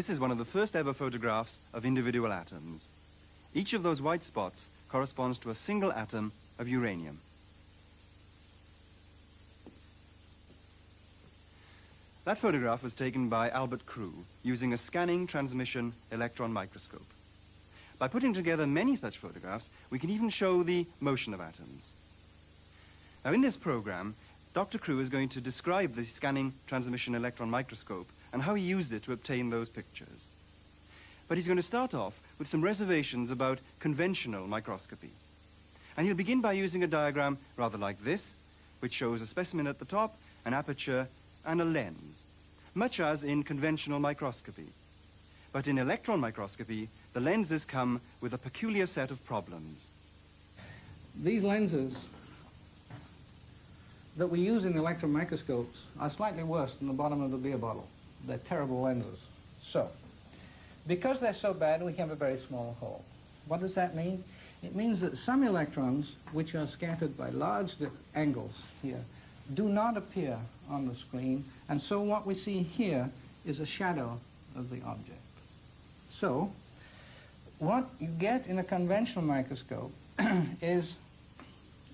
This is one of the first ever photographs of individual atoms. Each of those white spots corresponds to a single atom of uranium. That photograph was taken by Albert Crewe using a scanning transmission electron microscope. By putting together many such photographs, we can even show the motion of atoms. Now, in this program, Dr. Crewe is going to describe the scanning transmission electron microscope and how he used it to obtain those pictures. But he's going to start off with some reservations about conventional microscopy. And he'll begin by using a diagram rather like this, which shows a specimen at the top, an aperture, and a lens, much as in conventional microscopy. But in electron microscopy, the lenses come with a peculiar set of problems. These lenses that we use in electron microscopes are slightly worse than the bottom of the beer bottle. They're terrible lenses. So, because they're so bad, we have a very small hole. What does that mean? It means that some electrons, which are scattered by large angles here, do not appear on the screen, and so what we see here is a shadow of the object. So, what you get in a conventional microscope is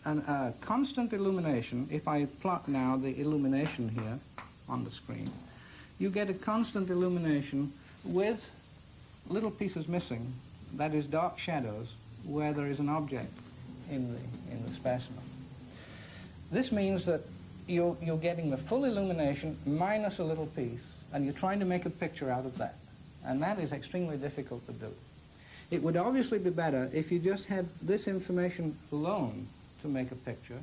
a constant illumination. If I plot now the illumination here on the screen, you get a constant illumination with little pieces missing, that is dark shadows, where there is an object in the specimen. This means that you're getting the full illumination minus a little piece, and you're trying to make a picture out of that. And that is extremely difficult to do. It would obviously be better if you just had this information alone to make a picture,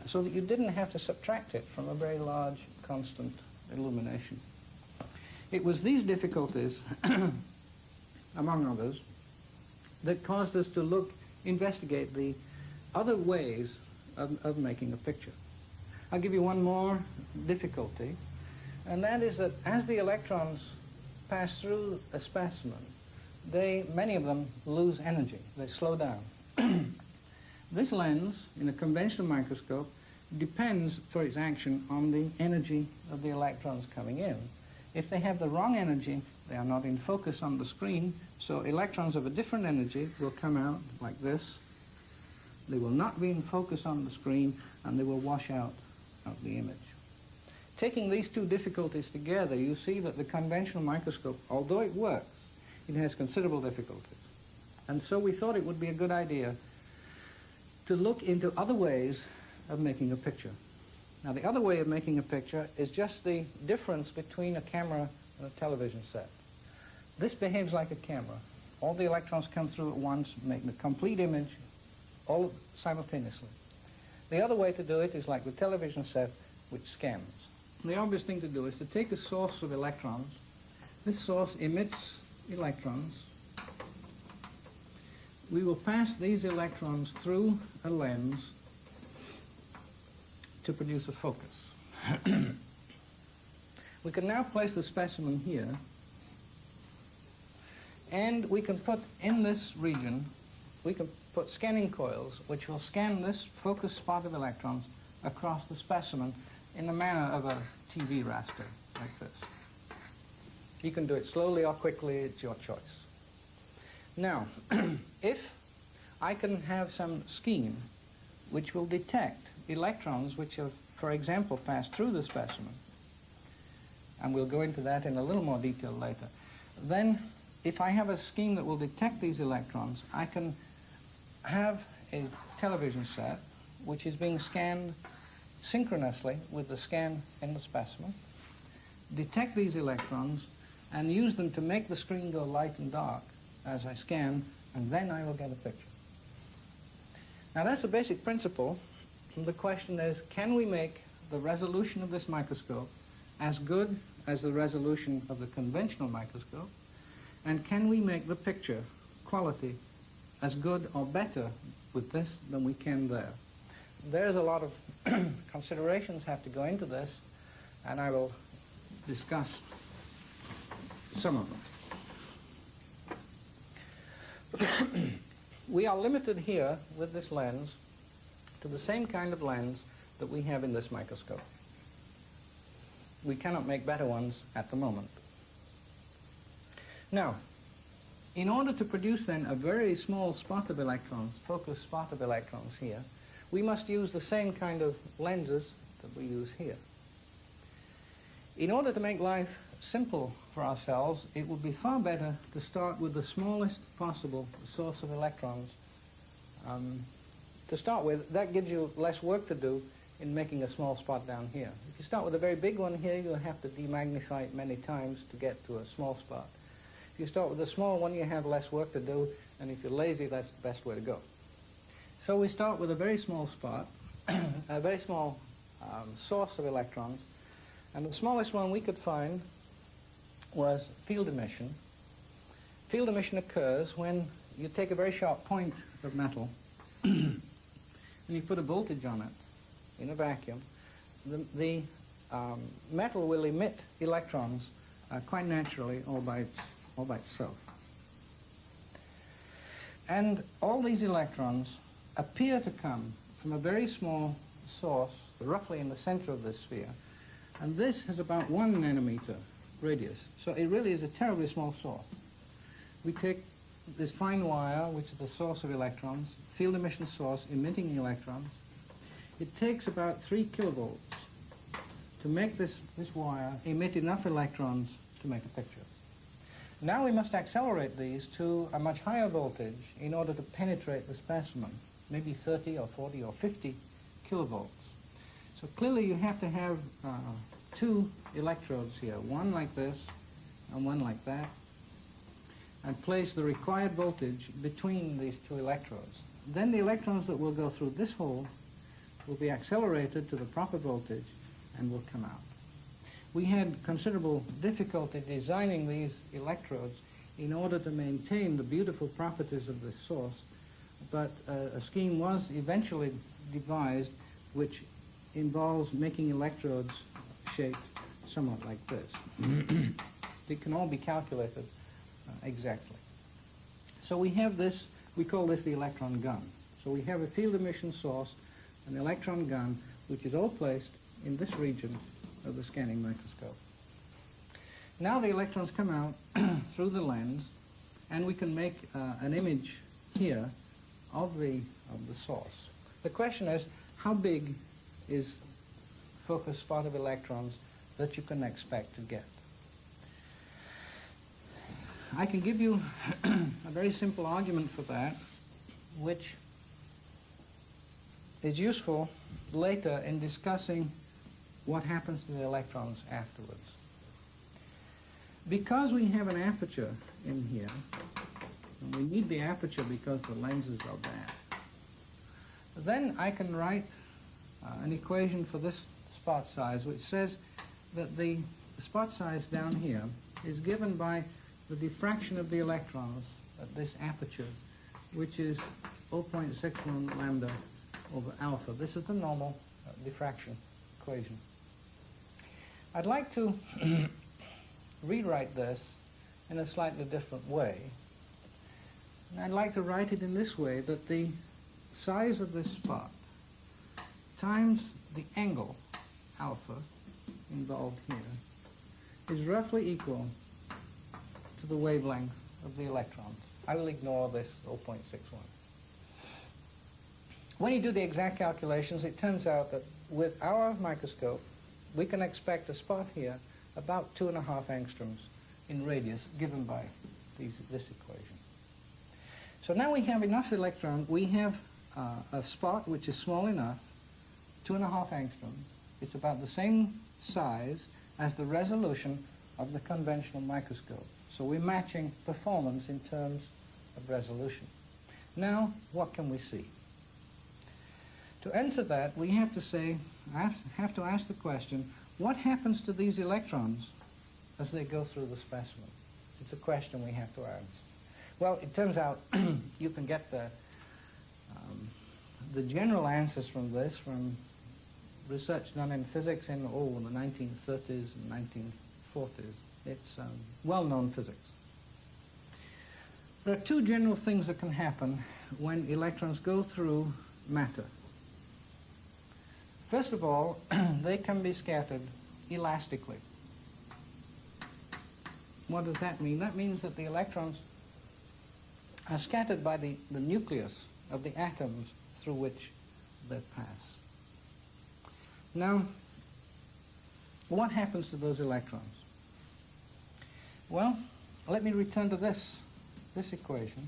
so that you didn't have to subtract it from a very large constant illumination. It was these difficulties, among others, that caused us to investigate the other ways of making a picture. I'll give you one more difficulty, and that is that as the electrons pass through a specimen, many of them lose energy. They slow down. This lens, in a conventional microscope, depends for its action on the energy of the electrons coming in. If they have the wrong energy, they are not in focus on the screen, so electrons of a different energy will come out like this. They will not be in focus on the screen, and they will wash out of the image. Taking these two difficulties together, you see that the conventional microscope, although it works, it has considerable difficulties. And so we thought it would be a good idea to look into other ways of making a picture. Now, the other way of making a picture is just the difference between a camera and a television set. This behaves like a camera. All the electrons come through at once, make the complete image, all simultaneously. The other way to do it is like the television set, which scans. The obvious thing to do is to take a source of electrons. This source emits electrons. We will pass these electrons through a lens to produce a focus. We can now place the specimen here, and we can put in this region, we can put scanning coils which will scan this focused spot of electrons across the specimen in the manner of a TV raster, like this. You can do it slowly or quickly, it's your choice. Now, if I can have some scheme which will detect electrons which have, for example, passed through the specimen, and we'll go into that in a little more detail later, then if I have a scheme that will detect these electrons, I can have a television set which is being scanned synchronously with the scan in the specimen, detect these electrons, and use them to make the screen go light and dark as I scan, and then I will get a picture. Now, that's the basic principle. And the question is, can we make the resolution of this microscope as good as the resolution of the conventional microscope? And can we make the picture quality as good or better with this than we can there? There's a lot of considerations have to go into this, and I will discuss some of them. We are limited here with this lens to the same kind of lens that we have in this microscope. We cannot make better ones at the moment. Now, in order to produce then a very small spot of electrons, focused spot of electrons here, we must use the same kind of lenses that we use here. In order to make life simple for ourselves, it would be far better to start with the smallest possible source of electrons. To start with, that gives you less work to do in making a small spot down here. If you start with a very big one here, you'll have to demagnify it many times to get to a small spot. If you start with a small one, you have less work to do, and if you're lazy, that's the best way to go. So we start with a very small spot, a very small source of electrons, and the smallest one we could find was field emission. Field emission occurs when you take a very sharp point of metal and you put a voltage on it in a vacuum. The metal will emit electrons quite naturally all by itself. And all these electrons appear to come from a very small source, roughly in the center of this sphere, and this has about 1 nanometer radius. So it really is a terribly small source. We take this fine wire, which is the source of electrons, field emission source emitting electrons. It takes about 3 kilovolts to make this wire emit enough electrons to make a picture. Now we must accelerate these to a much higher voltage in order to penetrate the specimen, maybe 30 or 40 or 50 kilovolts. So clearly you have to have 2 electrodes here, one like this and one like that, and place the required voltage between these 2 electrodes. Then the electrons that will go through this hole will be accelerated to the proper voltage and will come out. We had considerable difficulty designing these electrodes in order to maintain the beautiful properties of this source, but a scheme was eventually devised which involves making electrodes shaped somewhat like this. It can all be calculated exactly. So we have this, we call this the electron gun. So we have a field emission source, an electron gun, which is all placed in this region of the scanning microscope. Now the electrons come out through the lens, and we can make an image here of the source. The question is, how big is focused spot of electrons that you can expect to get? I can give you a very simple argument for that, which is useful later in discussing what happens to the electrons afterwards. Because we have an aperture in here, and we need the aperture because the lenses are bad, then I can write an equation for this spot size, which says that the spot size down here is given by the diffraction of the electrons at this aperture, which is 0.61 lambda over alpha. This is the normal diffraction equation. I'd like to rewrite this in a slightly different way. And I'd like to write it in this way, that the size of this spot times the angle, alpha, involved here, is roughly equal to the wavelength of the electrons. I will ignore this 0.61. When you do the exact calculations, it turns out that with our microscope, we can expect a spot here about 2.5 angstroms in radius, given by this equation. So now we have enough electrons. We have a spot which is small enough, 2.5 angstroms. It's about the same size as the resolution of the conventional microscope. So we're matching performance in terms of resolution. Now, what can we see? To answer that, we have to say, I have to ask the question, what happens to these electrons as they go through the specimen? It's a question we have to answer. Well, it turns out you can get the general answers from this from research done in physics in the 1930s and 1940s. It's well-known physics. There are 2 general things that can happen when electrons go through matter. First of all, they can be scattered elastically. What does that mean? That means that the electrons are scattered by the nucleus of the atoms through which they pass. Now, what happens to those electrons? Well, let me return to this equation.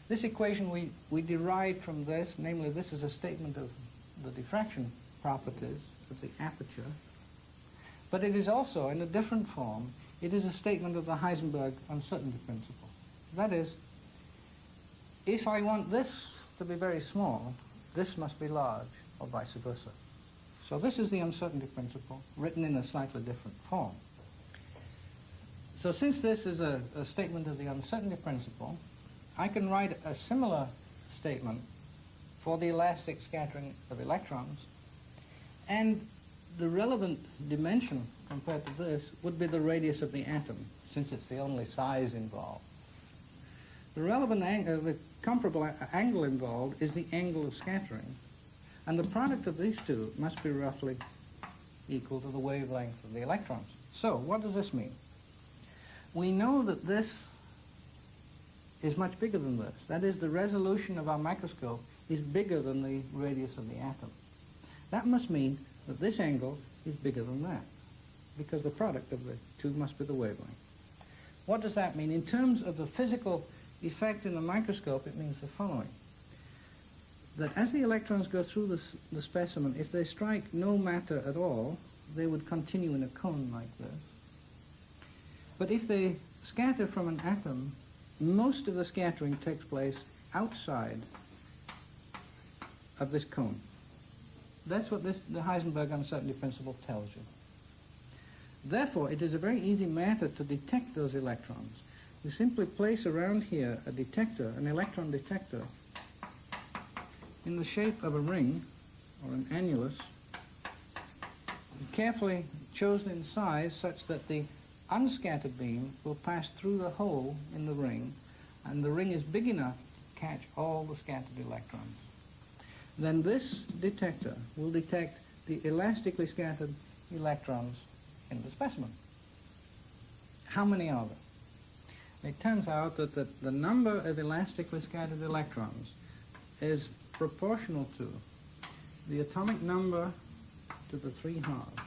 This equation we derived from this, namely this is a statement of the diffraction properties of the aperture, but it is also, in a different form, it is a statement of the Heisenberg uncertainty principle. That is, if I want this to be very small, this must be large, or vice versa. So this is the uncertainty principle, written in a slightly different form. So since this is a statement of the uncertainty principle, I can write a similar statement for the elastic scattering of electrons, and the relevant dimension compared to this would be the radius of the atom, since it's the only size involved. The relevant the comparable angle involved is the angle of scattering, and the product of these two must be roughly equal to the wavelength of the electrons. So, what does this mean? We know that this is much bigger than this. That is, the resolution of our microscope is bigger than the radius of the atom. That must mean that this angle is bigger than that, because the product of the two must be the wavelength. What does that mean? In terms of the physical effect in the microscope, it means the following. That as the electrons go through the specimen, if they strike no matter at all, they would continue in a cone like this. But if they scatter from an atom, most of the scattering takes place outside of this cone. That's what the Heisenberg uncertainty principle tells you. Therefore, it is a very easy matter to detect those electrons. You simply place around here a detector, an electron detector, in the shape of a ring, or an annulus, carefully chosen in size such that the unscattered beam will pass through the hole in the ring, and the ring is big enough to catch all the scattered electrons. Then this detector will detect the elastically scattered electrons in the specimen. How many are there? It turns out that the number of elastically scattered electrons is proportional to the atomic number to the 3 halves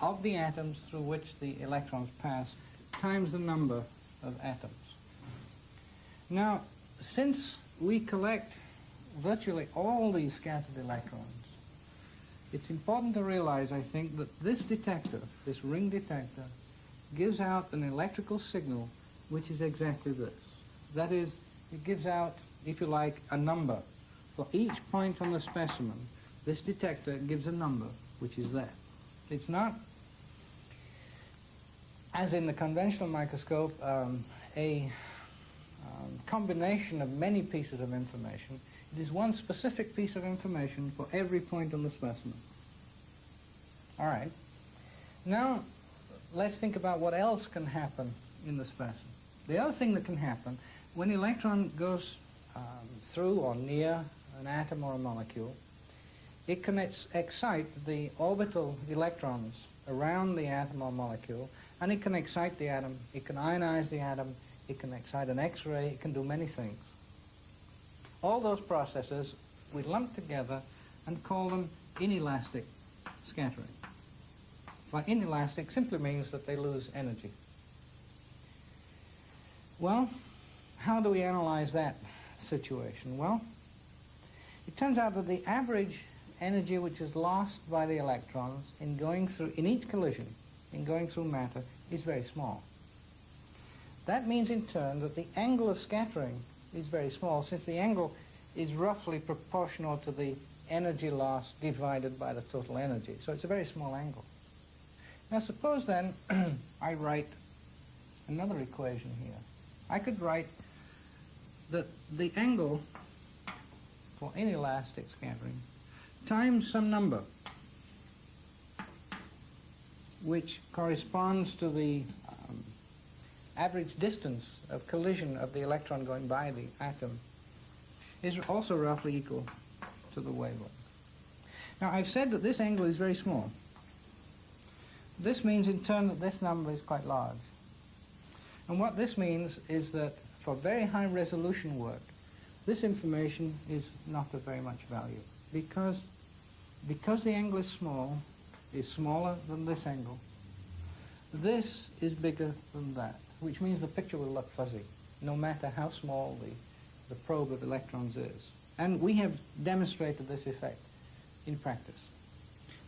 of the atoms through which the electrons pass times the number of atoms. Now, since we collect virtually all these scattered electrons, it's important to realize, I think, that this detector, this ring detector, gives out an electrical signal which is exactly this. That is, it gives out, if you like, a number. For each point on the specimen, this detector gives a number, which is that. It's not, as in the conventional microscope, a combination of many pieces of information. It is one specific piece of information for every point on the specimen. All right. Now, let's think about what else can happen in the specimen. The other thing that can happen, when an electron goes through or near an atom or a molecule, it can excite the orbital electrons around the atom or molecule, and it can excite the atom, it can ionize the atom, it can excite an X-ray, it can do many things. All those processes we lump together and call them inelastic scattering. Well, inelastic simply means that they lose energy. Well, how do we analyze that situation? Well, it turns out that the average energy which is lost by the electrons in going through, in each collision, in going through matter, is very small. That means in turn that the angle of scattering is very small, since the angle is roughly proportional to the energy loss divided by the total energy. So it's a very small angle. Now suppose then I write another equation here. I could write that the angle for inelastic scattering times some number which corresponds to the average distance of collision of the electron going by the atom is also roughly equal to the wavelength. Now I've said that this angle is very small. This means in turn that this number is quite large. And what this means is that for very high resolution work, this information is not of very much value because the angle is smaller than this angle. This is bigger than that, which means the picture will look fuzzy, no matter how small the probe of electrons is. And we have demonstrated this effect in practice.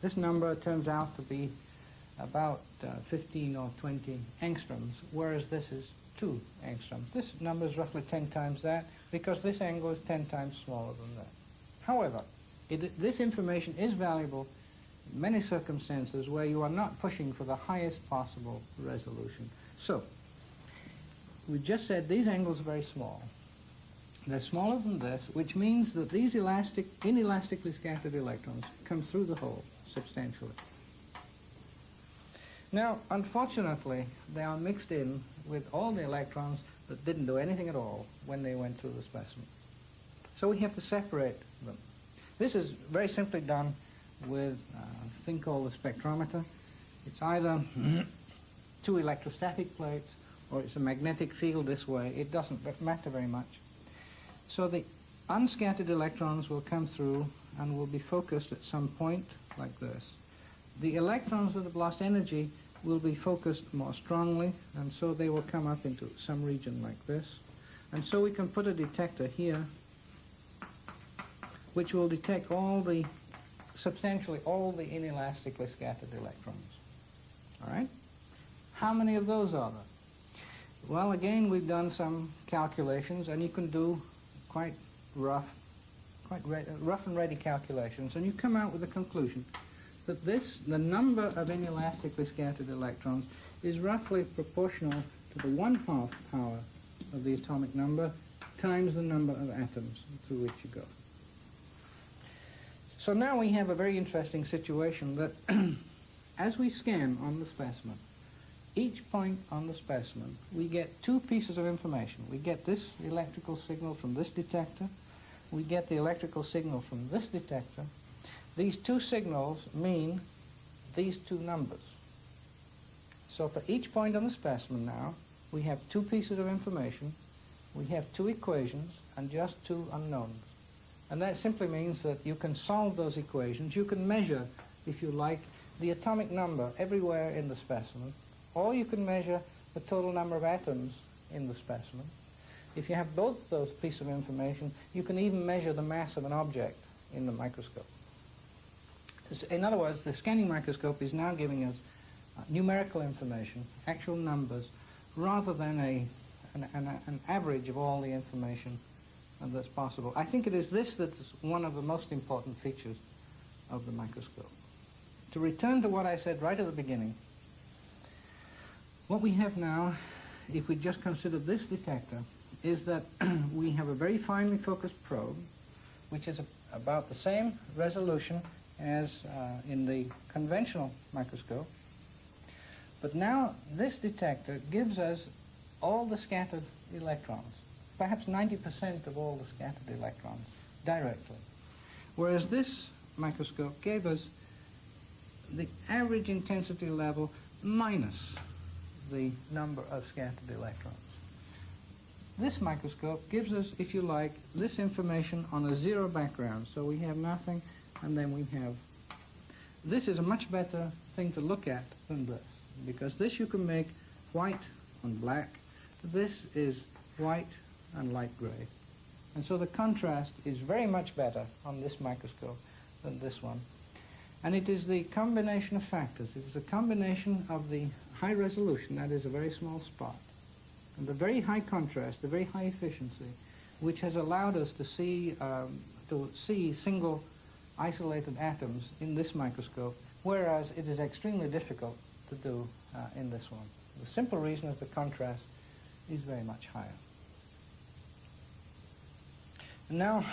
This number turns out to be about 15 or 20 angstroms, whereas this is 2 angstroms. This number is roughly 10 times that because this angle is 10 times smaller than that. However, this information is valuable in many circumstances where you are not pushing for the highest possible resolution. So, we just said these angles are very small. They're smaller than this, which means that these inelastically scattered electrons come through the hole substantially. Now, unfortunately, they are mixed in with all the electrons that didn't do anything at all when they went through the specimen. So we have to separate them. This is very simply done with a thing called a spectrometer. It's either 2 electrostatic plates or it's a magnetic field this way. It doesn't matter very much. So the unscattered electrons will come through and will be focused at some point like this. The electrons that have lost energy will be focused more strongly, and so they will come up into some region like this. And so we can put a detector here which will detect substantially all the inelastically scattered electrons. All right? How many of those are there? Well, again, we've done some calculations, and you can do quite rough and ready calculations, and you come out with the conclusion that the number of inelastically scattered electrons is roughly proportional to the 1/2 power of the atomic number times the number of atoms through which you go. So now we have a very interesting situation that as we scan on the specimen, each point on the specimen, we get 2 pieces of information. We get this electrical signal from this detector. We get the electrical signal from this detector. These 2 signals mean these 2 numbers. So for each point on the specimen now, we have 2 pieces of information, we have 2 equations, and just 2 unknowns. And that simply means that you can solve those equations. You can measure, if you like, the atomic number everywhere in the specimen, or you can measure the total number of atoms in the specimen. If you have both those pieces of information, you can even measure the mass of an object in the microscope. In other words, the scanning microscope is now giving us numerical information, actual numbers, rather than an average of all the information that's possible. I think it is this that's one of the most important features of the microscope. To return to what I said right at the beginning, what we have now, if we just consider this detector, is that we have a very finely focused probe, which is about the same resolution as in the conventional microscope. But now this detector gives us all the scattered electrons, perhaps 90% of all the scattered electrons, directly. Whereas this microscope gave us the average intensity level minus the number of scattered electrons. This microscope gives us, if you like, this information on a 0 background. So we have nothing, and then we have... This is a much better thing to look at than this, because this you can make white on black. This is white and light gray. And so the contrast is very much better on this microscope than this one. And it is the combination of factors. It is a combination of the high resolution, that is a very small spot, and the very high contrast, the very high efficiency, which has allowed us to see single isolated atoms in this microscope, whereas it is extremely difficult to do in this one. The simple reason is the contrast is very much higher. And now,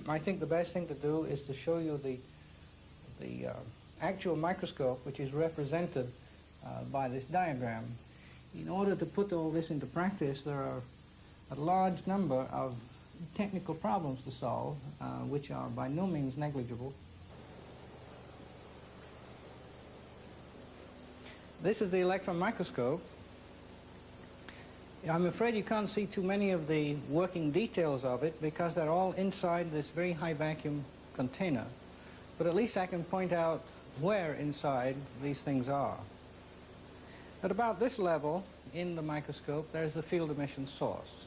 I think the best thing to do is to show you the actual microscope, which is represented by this diagram. In order to put all this into practice, there are a large number of technical problems to solve, which are by no means negligible. This is the electron microscope. I'm afraid you can't see too many of the working details of it because they're all inside this very high vacuum container. But at least I can point out where inside these things are. At about this level in the microscope, there's the field emission source.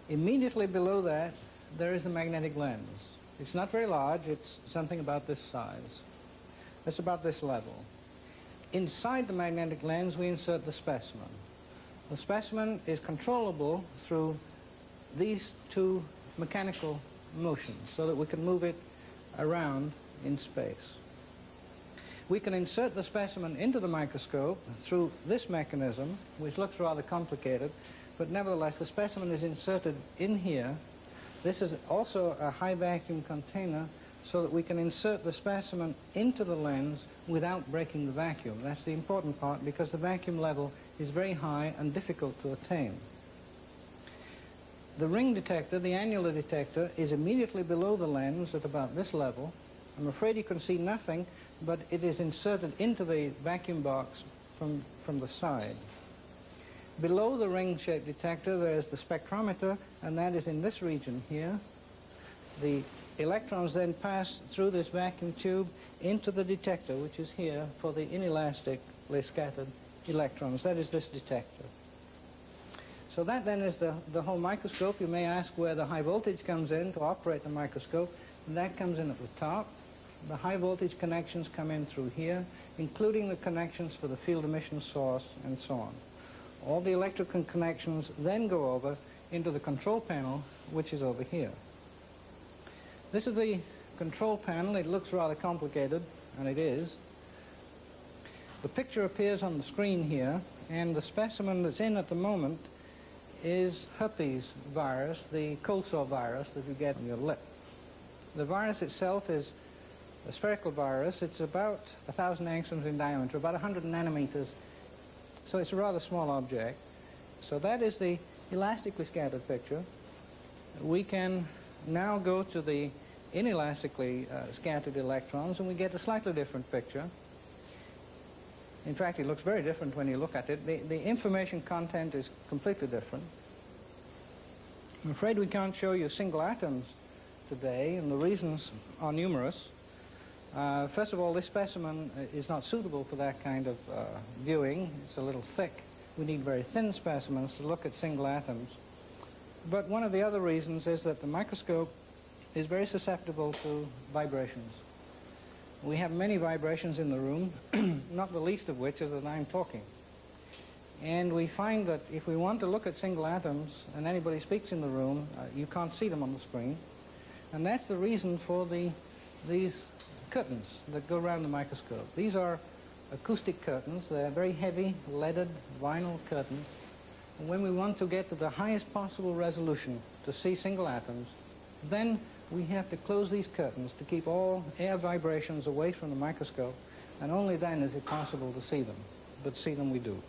Immediately below that, there is the magnetic lens. It's not very large, it's something about this size. It's about this level. Inside the magnetic lens, we insert the specimen. The specimen is controllable through these two mechanical motions so that we can move it around in space. We can insert the specimen into the microscope through this mechanism, which looks rather complicated, but nevertheless the specimen is inserted in here. This is also a high vacuum container so that we can insert the specimen into the lens without breaking the vacuum. That's the important part because the vacuum level is very high and difficult to attain. The ring detector, the annular detector, is immediately below the lens at about this level. I'm afraid you can see nothing, but it is inserted into the vacuum box from the side. Below the ring-shaped detector, there's the spectrometer, and that is in this region here. The electrons then pass through this vacuum tube into the detector, which is here for the inelastically scattered electrons. That is this detector. So that then is the whole microscope. You may ask where the high voltage comes in to operate the microscope. And that comes in at the top. The high voltage connections come in through here, including the connections for the field emission source and so on. All the electrical connections then go over into the control panel, which is over here. This is the control panel. It looks rather complicated, and it is. The picture appears on the screen here, and the specimen that's in at the moment is herpes virus, the cold sore virus that you get on your lip. The virus itself is a spherical virus. It's about 1,000 angstroms in diameter, about 100 nanometers. So it's a rather small object. So that is the elastically scattered picture. We can now go to the inelastically scattered electrons, and we get a slightly different picture. In fact, it looks very different when you look at it. The information content is completely different. I'm afraid we can't show you single atoms today, and the reasons are numerous. First of all, this specimen is not suitable for that kind of viewing. It's a little thick. We need very thin specimens to look at single atoms. But one of the other reasons is that the microscope is very susceptible to vibrations. We have many vibrations in the room, not the least of which is that I'm talking. And we find that if we want to look at single atoms and anybody speaks in the room, you can't see them on the screen. And that's the reason for these curtains that go around the microscope. These are acoustic curtains. They're very heavy, leaded vinyl curtains. And when we want to get to the highest possible resolution to see single atoms, then we have to close these curtains to keep all air vibrations away from the microscope, and only then is it possible to see them. But see them we do.